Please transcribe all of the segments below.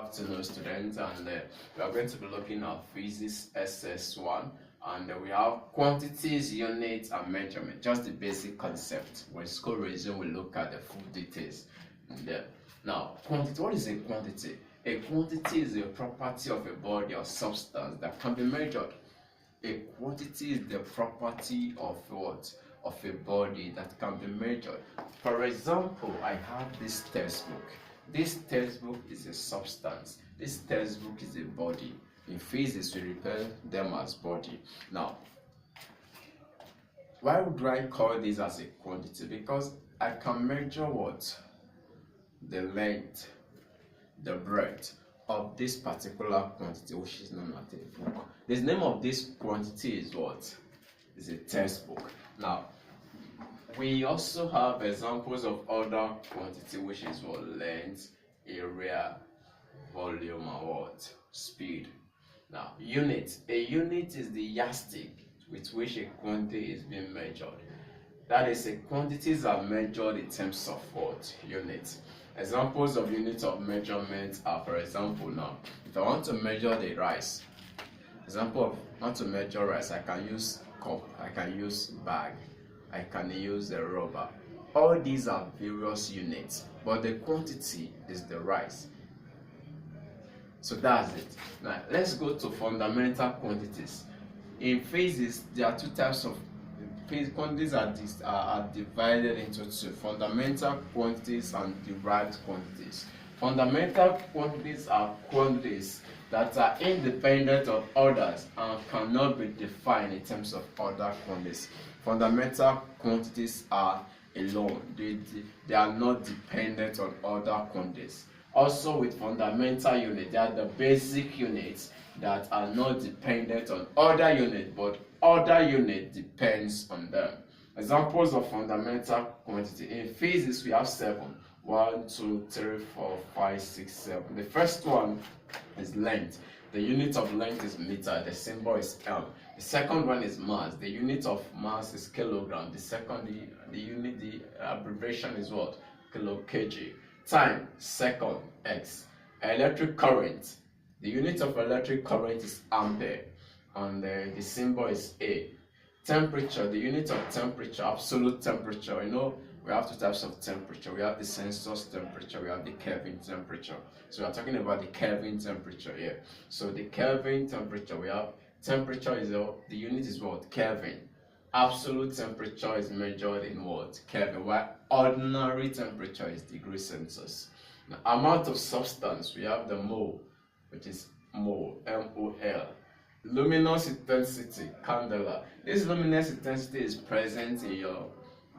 afternoon, students, and we are going to be looking at physics SS1, and we have quantities, units, and measurement. Just the basic concept. When school resume, we look at the full details. Now, quantity. What is a quantity? A quantity is a property of a body or substance that can be measured. A quantity is the property of what? Of a body that can be measured. For example, I have this textbook. This textbook is a substance. This textbook is a body. In physics, we refer them as body. Now, why would I call this as a quantity? Because I can measure what? The length, the breadth of this particular quantity, which is known as a book. The name of this quantity is what? Is a textbook. Now, we also have examples of other quantity, which is what? Length, area, volume, and what? Speed. Now, unit. A unit is the yardstick with which a quantity is being measured. That is, quantities are measured in terms of what? Units. Examples of units of measurement are, for example, now, if I want to measure the rice, example of want to measure rice, I can use cup, I can use bag, I can use a rubber. All these are various units, but the quantity is the rice. So that's it. Now let's go to fundamental quantities. In physics, there are two types of quantities are divided into two: fundamental quantities and derived quantities. Fundamental quantities are quantities that are independent of others and cannot be defined in terms of other quantities. Fundamental quantities are alone. They are not dependent on other quantities. Also, with fundamental units, they are the basic units that are not dependent on other units, but other unit depends on them. Examples of fundamental quantity. In physics, we have 7. 1, 2, 3, 4, 5, 6, 7. The first one is length. The unit of length is meter. The symbol is M. The second one is mass. The unit of mass is kilogram. The abbreviation is what? Kg. Time, second, X. Electric current. The unit of electric current is ampere, and the symbol is A. Temperature. The unit of temperature, absolute temperature. You know, we have two types of temperature. We have the Celsius temperature, we have the Kelvin temperature. So we are talking about the Kelvin temperature here. So the Kelvin temperature, we have temperature is the unit is what? Kelvin. Absolute temperature is measured in what? Kelvin, while ordinary temperature is degrees Celsius. Now, amount of substance, we have the mole, which is mole, M-O-L. Luminous intensity, candela. This luminous intensity is present in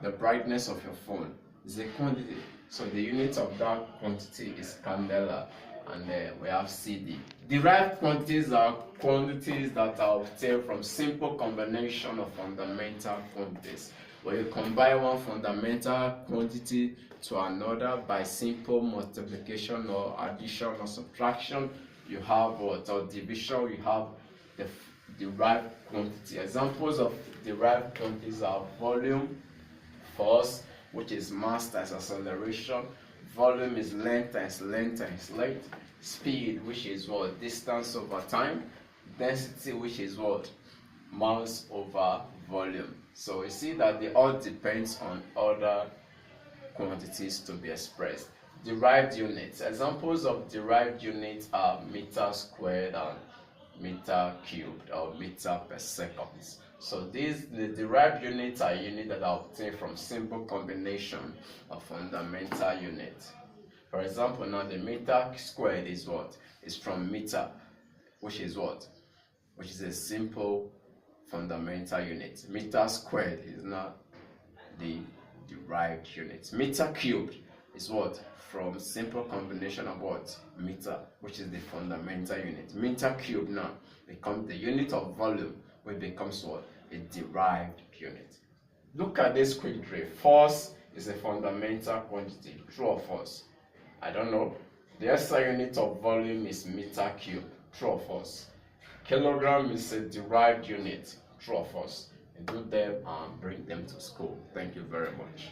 the brightness of your phone. It's a quantity. So the unit of that quantity is candela. And we have CD. Derived quantities are quantities that are obtained from simple combination of fundamental quantities. When you combine one fundamental quantity to another by simple multiplication or addition or subtraction, you have what? Or division, you have the derived quantity. Examples of derived quantities are volume, force, which is mass times acceleration. Volume is length times length. Speed, which is what? Distance over time. Density, which is what? Mass over volume. So you see that they all depends on other quantities to be expressed. Derived units. Examples of derived units are meter squared and meter cubed or meter per second. So the derived units are units that are obtained from simple combination of fundamental units. For example, now the meter squared is what? Is from meter, which is what? Which is a simple fundamental unit. Meter squared is not the derived unit. Meter cubed is what? From simple combination of what? Meter, which is the fundamental unit. Meter cubed now becomes the unit of volume, which becomes what? A derived unit. Look at this quick drill. Force is a fundamental quantity. True or false? I don't know. The SI unit of volume is meter cubed. True or false? Kilogram is a derived unit. True or false? Do them and bring them to school. Thank you very much.